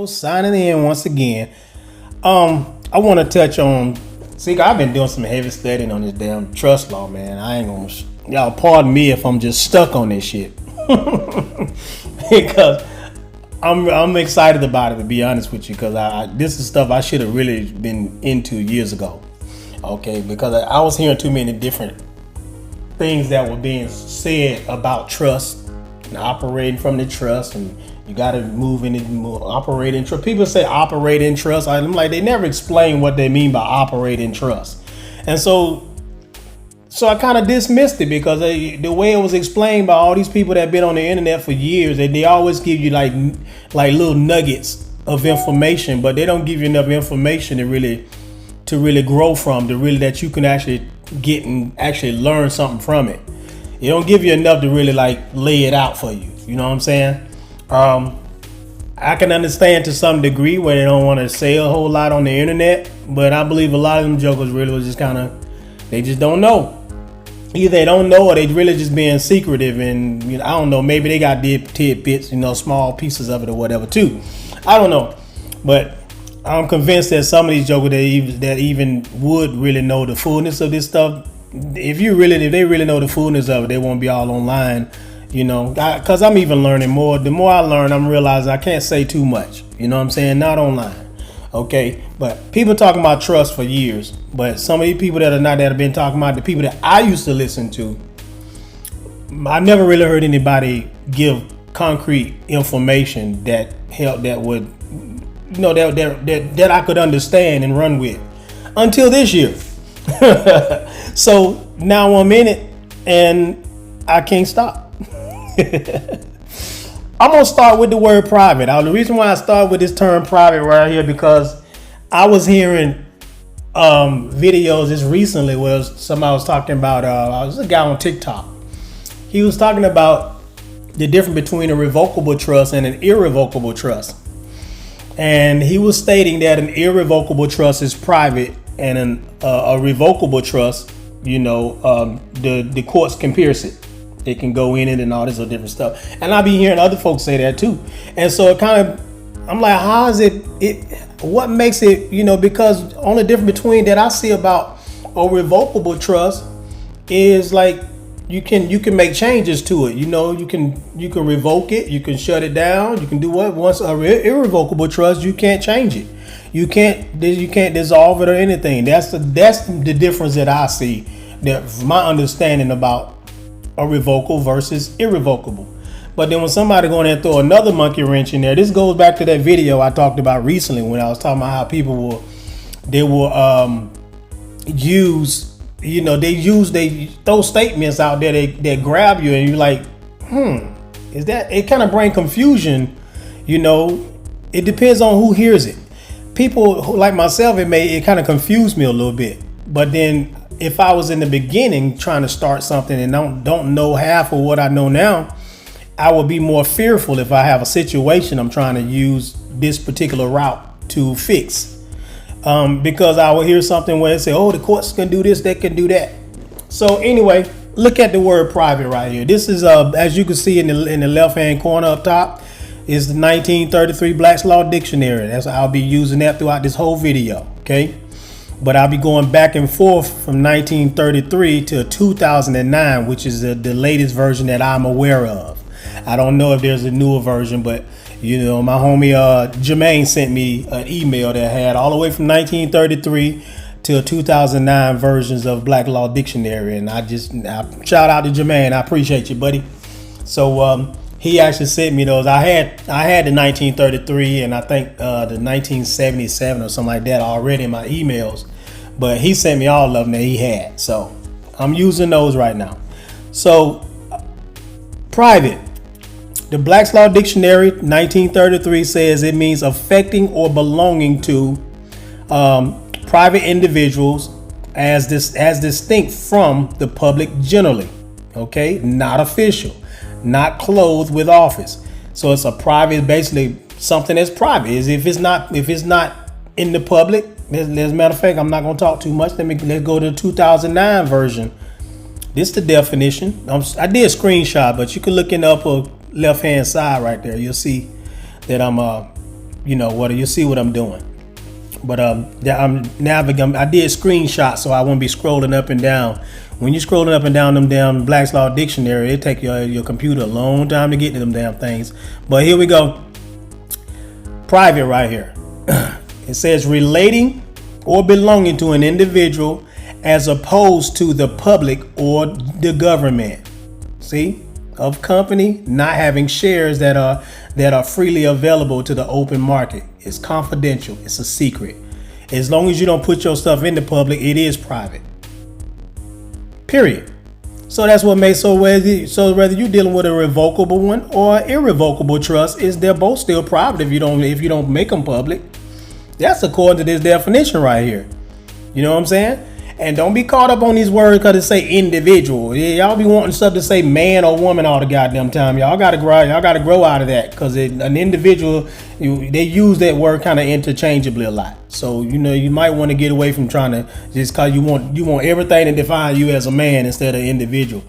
Signing in once again. I want to touch on. See, I've been doing some heavy studying on this damn trust law, man. I ain't gonna. Y'all, pardon me if I'm just stuck on this shit, because I'm excited about it, to be honest with you, because this is stuff I should have really been into years ago. Okay, because I was hearing too many different things that were being said about trust and operating from the trust, and you got to operate in trust. People say operate in trust. I'm like, they never explain what they mean by operate in trust. And so I kind of dismissed it, because the way it was explained by all these people that have been on the internet for years, they always give you like little nuggets of information, but they don't give you enough information to really grow from, that you can actually get and actually learn something from it. It don't give you enough to really like lay it out for you. You know what I'm saying? I can understand to some degree when they don't want to say a whole lot on the internet, but I believe a lot of them jokers really was just they just don't know. Either they don't know, or they really just being secretive, and I don't know, maybe they got tidbits, small pieces of it or whatever too. I don't know, but I'm convinced that some of these jokers that even would really know the fullness of this stuff, if they really know the fullness of it, they won't be all online. Because I'm even learning more. The more I learn, I'm realizing I can't say too much. You know what I'm saying? Not online. Okay. But people talking about trust for years. But some of these people that have been talking about, the people that I used to listen to, I never really heard anybody give concrete information that would, that I could understand and run with until this year. So now I'm in it and I can't stop. I'm gonna start with the word private. The reason why I start with this term private right here, because I was hearing videos just recently where somebody was talking about was a guy on TikTok. He was talking about the difference between a revocable trust and an irrevocable trust, and he was stating that an irrevocable trust is private, and a revocable trust, the courts can pierce it. They can go in it and all this other different stuff. And I be hearing other folks say that too. And so I'm like, how is it what makes it, because only difference between that I see about a revocable trust is like you can make changes to it. You can revoke it, you can shut it down, you can do what. Once a irrevocable trust, you can't change it. You can't dissolve it or anything. That's the difference that I see. That's my understanding about a revocable versus irrevocable. But then when somebody go in there and throw another monkey wrench in there, this goes back to that video I talked about recently when I was talking about how people will throw statements out there that grab you and you're like, is that, it kind of bring confusion. It depends on who hears it. People like myself, it kind of confused me a little bit. But then if I was in the beginning trying to start something and don't know half of what I know now, I would be more fearful if I have a situation I'm trying to use this particular route to fix. Because I will hear something where they say, oh, the courts can do this, they can do that. So anyway, look at the word private right here. This is, as you can see in the left-hand corner up top, is the 1933 Black's Law Dictionary. I'll be using that throughout this whole video, okay? But I'll be going back and forth from 1933 to 2009, which is the latest version that I'm aware of. I don't know if there's a newer version, but my homie Jermaine sent me an email that had all the way from 1933 to 2009 versions of Black Law Dictionary, and I shout out to Jermaine. I appreciate you, buddy. So he actually sent me those. I had the 1933 and I think the 1977 or something like that already in my emails, but he sent me all of them that he had. So I'm using those right now. So private. The Black's Law Dictionary 1933 says it means affecting or belonging to private individuals as distinct from the public generally. Okay, not official, not clothed with office. So it's a private, basically something that's private. If it's not in the public, as a matter of fact, I'm not going to talk too much. Let's go to the 2009 version. This is the definition. I did a screenshot, but you can look in the upper left hand side right there. You'll see that I'm you know what, you'll see what I'm doing. But I'm navigating. I did screenshots, so I won't be scrolling up and down. When you're scrolling up and down them damn Black's Law Dictionary, it take your computer a long time to get to them damn things. But here we go. Private right here. It says relating or belonging to an individual as opposed to the public or the government. See? Of company not having shares that are freely available to the open market. It's confidential. It's a secret. As long as you don't put your stuff in the public, it is private. Period. So that's what makes whether you're dealing with a revocable one or irrevocable trust, is they're both still private if you don't make them public. That's according to this definition right here. You know what I'm saying? And don't be caught up on these words because it say individual. Y'all be wanting stuff to say man or woman all the goddamn time. Y'all gotta grow out of that, because an individual, they use that word kind of interchangeably a lot. So you might want to get away from trying to, just because you want everything to define you as a man instead of individual.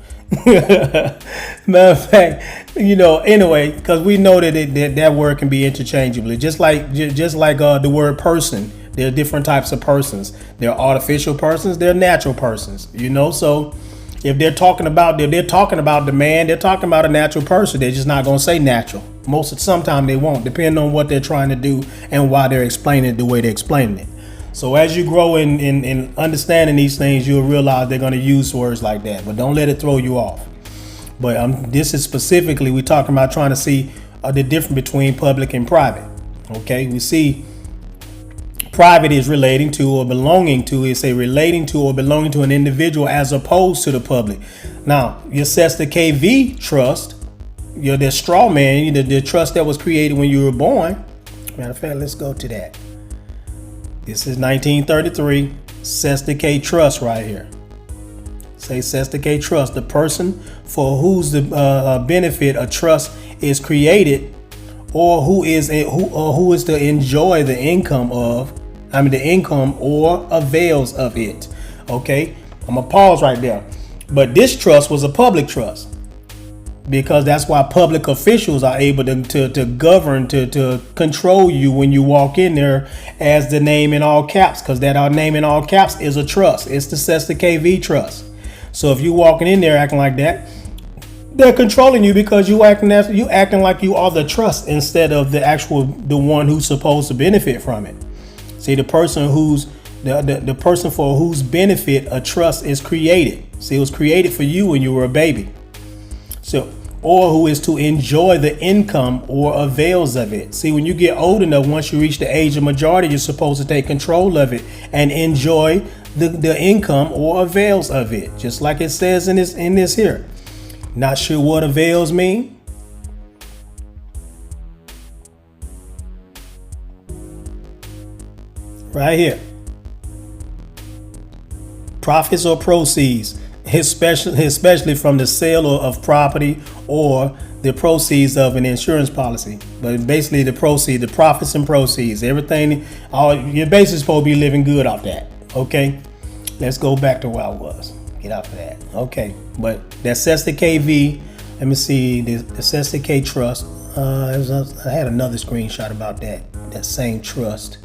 Matter of fact, anyway, because we know that word can be interchangeably, just like the word person. There are different types of persons. There are artificial persons. There are natural persons. So if they're talking about the man, they're talking about a natural person. They're just not going to say natural. Sometimes they won't, depending on what they're trying to do and why they're explaining it the way they're explaining it. So as you grow in understanding these things, you'll realize they're going to use words like that. But don't let it throw you off. But this is specifically, we're talking about trying to see the difference between public and private. Okay, we see private is relating to or belonging to. It's a relating to or belonging to an individual as opposed to the public. Now, your Cesta KV trust, the straw man, the trust that was created when you were born. Matter of fact, let's go to that. This is 1933 Cesta K trust right here. Say Cesta K trust, the person for whose benefit a trust is created, or who is to enjoy the income or avails of it. Okay, I'm gonna pause right there. But this trust was a public trust, because that's why public officials are able to govern, to control you when you walk in there, as the name in all caps, because that our name in all caps is a trust. It's the Cesta KV trust. So if you walking in there acting like that, they're controlling you, because you acting like you are the trust instead of the one who's supposed to benefit from it. See, the person the person for whose benefit a trust is created. See, it was created for you when you were a baby. So, or who is to enjoy the income or avails of it. See, when you get old enough, once you reach the age of majority, you're supposed to take control of it and enjoy the income or avails of it, just like it says in this here. Not sure what avails mean? Right here. Profits or proceeds, especially from the sale of property or the proceeds of an insurance policy. But basically the profits and proceeds, everything, you're basically supposed to be living good off that. Okay, let's go back to where I was. Get off of that. Okay, but that Cesta KV, let me see, the Cesta K trust. I had another screenshot about that same trust.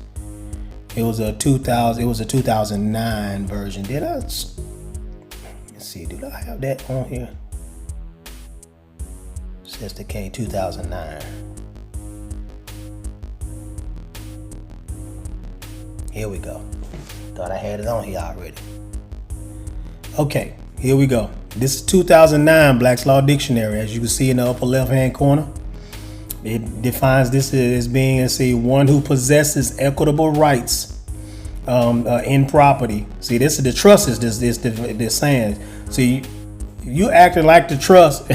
It was a 2009 version. Let's see, did I have that on here? Cesta K 2009. Here we go. Thought I had it on here already. Okay, here we go. This is 2009 Black's Law Dictionary. As you can see in the upper left hand corner, it defines this as being, one who possesses equitable rights in property. See, this is the trust is this saying. See, you acting like the trust.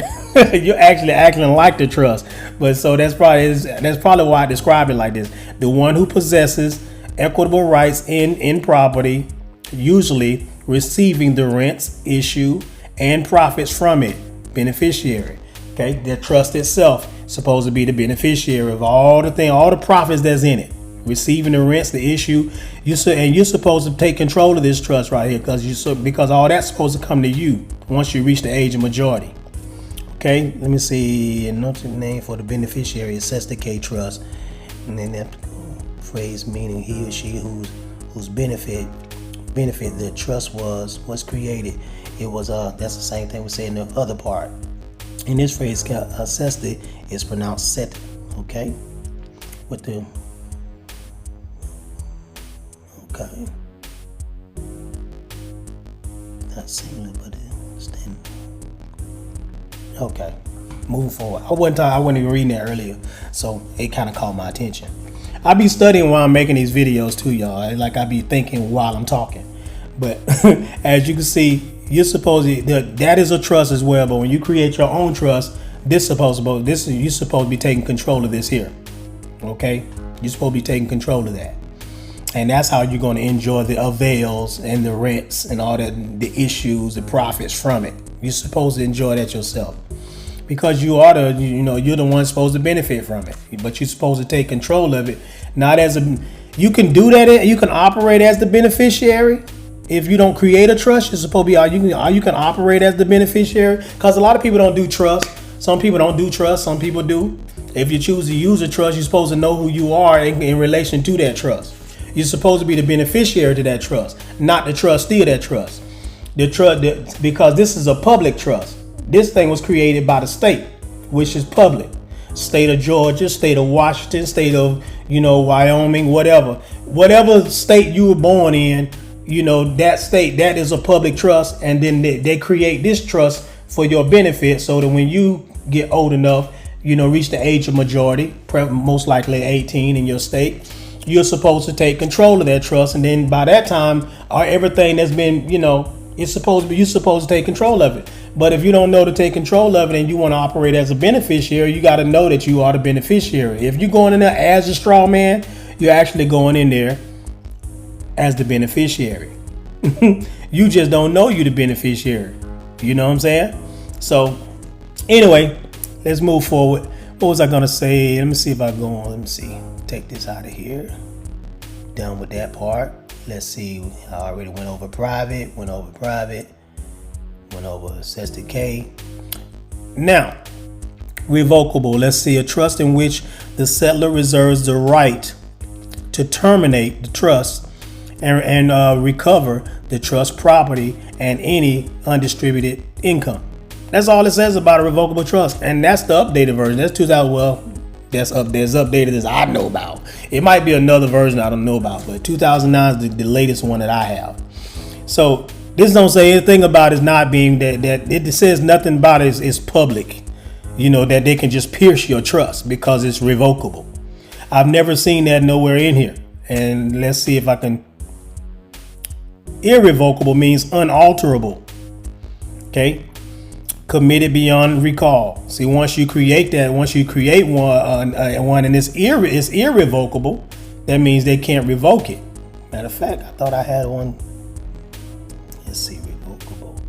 You're actually acting like the trust. But so that's probably why I describe it like this. The one who possesses equitable rights in property, usually receiving the rents, issue, and profits from it. Beneficiary. Okay, the trust itself supposed to be the beneficiary of all the profits that's in it. Receiving the rents, the issue, you're supposed to take control of this trust right here, because all that's supposed to come to you once you reach the age of majority. Okay, let me see. Another name for the beneficiary is Cesta K trust. And then that phrase meaning he or she whose benefit the trust was created. It was that's the same thing we say in the other part. In this phrase, sesti is pronounced set. Okay, with the not singular, but stand. Okay, moving forward. I wasn't even reading that earlier, so it kind of caught my attention. I be studying while I'm making these videos too, y'all. Like I be thinking while I'm talking. But as you can see, you're supposed to, that is a trust as well. But when you create your own trust, you're supposed to be taking control of this here. Okay, you're supposed to be taking control of that, and that's how you're going to enjoy the avails and the rents and all that, the issues, the profits from it. You're supposed to enjoy that yourself, because you are you're the one supposed to benefit from it. But you're supposed to take control of it, not as you can do that. You can operate as the beneficiary. If you don't create a trust, you're supposed to be you can operate as the beneficiary, because a lot of people don't do trust. Some people don't do trust. Some people do. If you choose to use a trust, you're supposed to know who you are in relation to that trust. You're supposed to be the beneficiary to that trust, not the trustee of that trust. Because this is a public trust. This thing was created by the state, which is public. State of Georgia, state of Washington, state of Wyoming, whatever state you were born in, that state, that is a public trust. And then they create this trust for your benefit, so that when you get old enough, reach the age of majority, most likely 18 in your state, you're supposed to take control of that trust. And then by that time, everything that's been, you're supposed to take control of it. But if you don't know to take control of it and you want to operate as a beneficiary, you got to know that you are the beneficiary. If you're going in there as a straw man, you're actually going in there as the beneficiary. You just don't know you're the beneficiary. You know what I'm saying? So anyway, let's move forward. What was I going to say? Let me see if I go on. Let me see. Take this out of here. Done with that part. Let's see. I already went over private, went over Sesti K. Now, revocable. Let's see. A trust in which the settler reserves the right to terminate the trust and recover the trust property and any undistributed income. That's all it says about a revocable trust, and that's the updated version. That's 2000. Well, there's updated as I know about. It might be another version I don't know about, but 2009 is the latest one that I have. So this don't say anything about it not being that it says nothing about it is public. That they can just pierce your trust because it's revocable. I've never seen that nowhere in here. And let's see if I can. Irrevocable means unalterable. Okay. Committed beyond recall. See, once you create one and it's irrevocable, that means they can't revoke it. Matter of fact, I thought I had one. Let's see, revocable.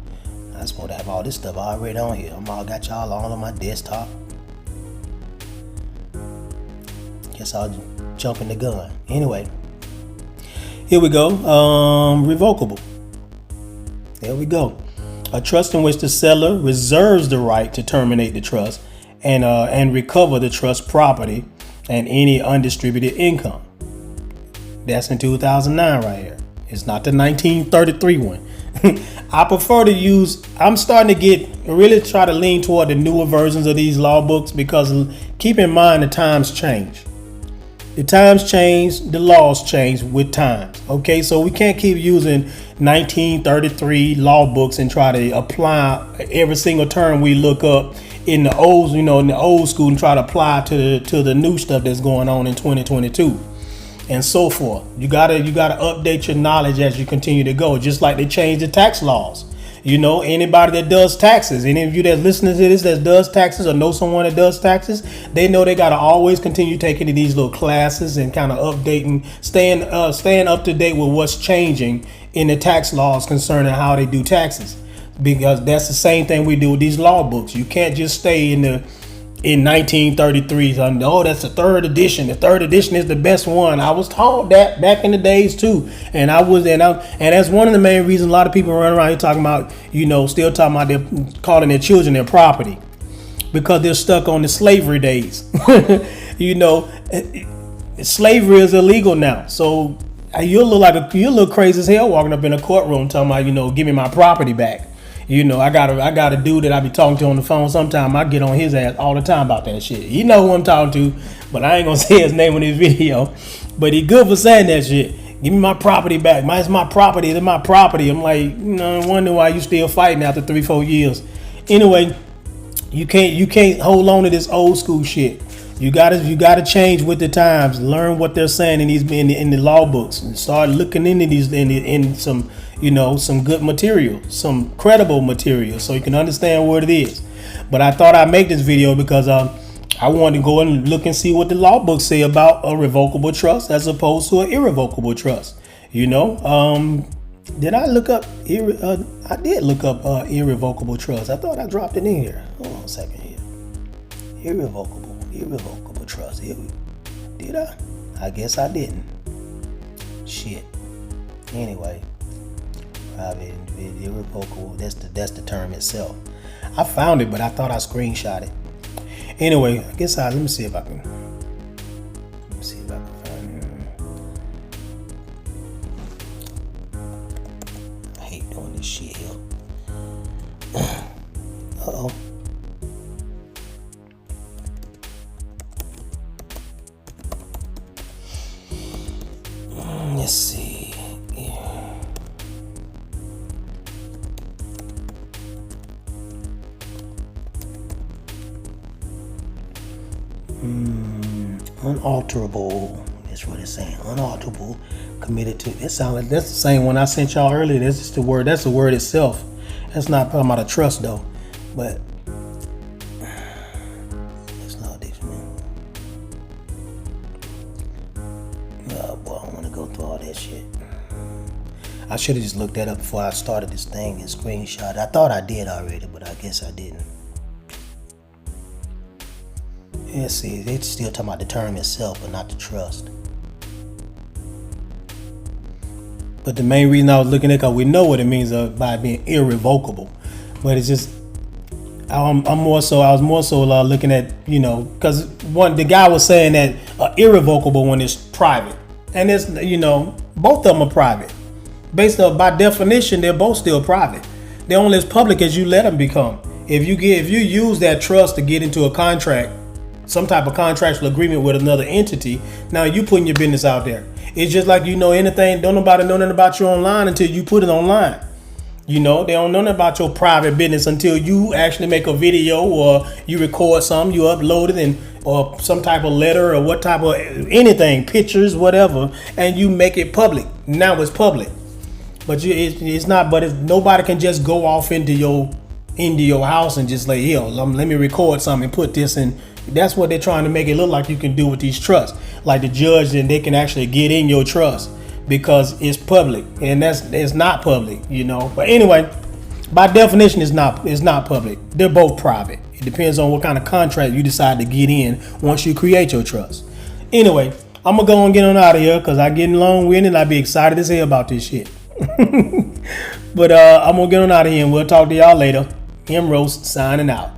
I'm supposed to have all this stuff already on here. I got y'all all on my desktop. Guess I'll jump in the gun. Anyway, here we go. Revocable. There we go. A trust in which the settler reserves the right to terminate the trust and recover the trust property and any undistributed income. That's in 2009 right here. It's not the 1933 one. I'm starting to really try to lean toward the newer versions of these law books, because keep in mind the times change. The times change, the laws change with times. Okay, so we can't keep using 1933 law books and try to apply every single term we look up in the old school and try to apply to the new stuff that's going on in 2022 and so forth. You gotta update your knowledge as you continue to go. Just like they changed the tax laws. Anybody that does taxes, any of you that's listening to this that does taxes or know someone that does taxes, they know they got to always continue taking these little classes and kind of updating, staying up to date with what's changing in the tax laws concerning how they do taxes. Because that's the same thing we do with these law books. You can't just stay in 1933. That's the third edition. The third edition is the best one. I was taught that back in the days too, and that's one of the main reasons a lot of people run around here talking about, still talking about they're calling their children their property, because they're stuck on the slavery days. slavery is illegal now. So you look crazy as hell walking up in a courtroom talking about, give me my property back. I got a dude that I be talking to on the phone. Sometimes I get on his ass all the time about that shit. He know who I'm talking to, but I ain't gonna say his name in this video. But he good for saying that shit. Give me my property back. It's my property. It's my property. I'm like, I wonder why you still fighting after 3-4 years. Anyway, you can't hold on to this old school shit. You gotta change with the times. Learn what they're saying in the law books, and start looking into these in some some good material, some credible material, so you can understand what it is. But I thought I'd make this video because I wanted to go and look and see what the law books say about a revocable trust as opposed to an irrevocable trust. Did I look up? I did look up irrevocable trust. I thought I dropped it in here. Hold on a second here. Irrevocable trust. Did I? I guess I didn't. Shit. Anyway, private, irrevocable. That's the term itself. I found it, but I thought I screenshot it. Anyway, I guess let me see if I can. Let me see if I can find it. I hate doing this shit here. Uh-oh. Let's see. Yeah. Unalterable. That's what it's saying. Unalterable. Committed to. That sounds like that's the same one I sent y'all earlier. That's just the word. That's the word itself. That's not talking about a trust though. But it's not this one. Oh boy, I want to go through all that shit. I should have just looked that up before I started this thing and screenshot. I thought I did already, but I guess I didn't. Let's see, they're still talking about the term itself, but not the trust. But the main reason I was looking at it, because we know what it means by being irrevocable. But it's just, I was more so looking at, because the guy was saying that irrevocable one is private. And it's, both of them are private. Based on, by definition, they're both still private. They're only as public as you let them become. If you use that trust to get into a contract, some type of contractual agreement with another entity, now you putting your business out there. It's just like anything, don't nobody know nothing about you online until you put it online. They don't know nothing about your private business until you actually make a video or you record something, you upload it or some type of letter or what type of anything, pictures, whatever, and you make it public. Now it's public. But it's not. But nobody can just go off into your house and just like, let me record something and put this in. That's what they're trying to make it look like you can do with these trusts. Like the judge, then they can actually get in your trust because it's public, and it's not public, But anyway, by definition, it's not public. They're both private. It depends on what kind of contract you decide to get in once you create your trust. Anyway, I'm gonna go and get on out of here because I'm getting long-winded and I be excited as hell about this shit. But I'm gonna get on out of here and we'll talk to y'all later. M Roast signing out.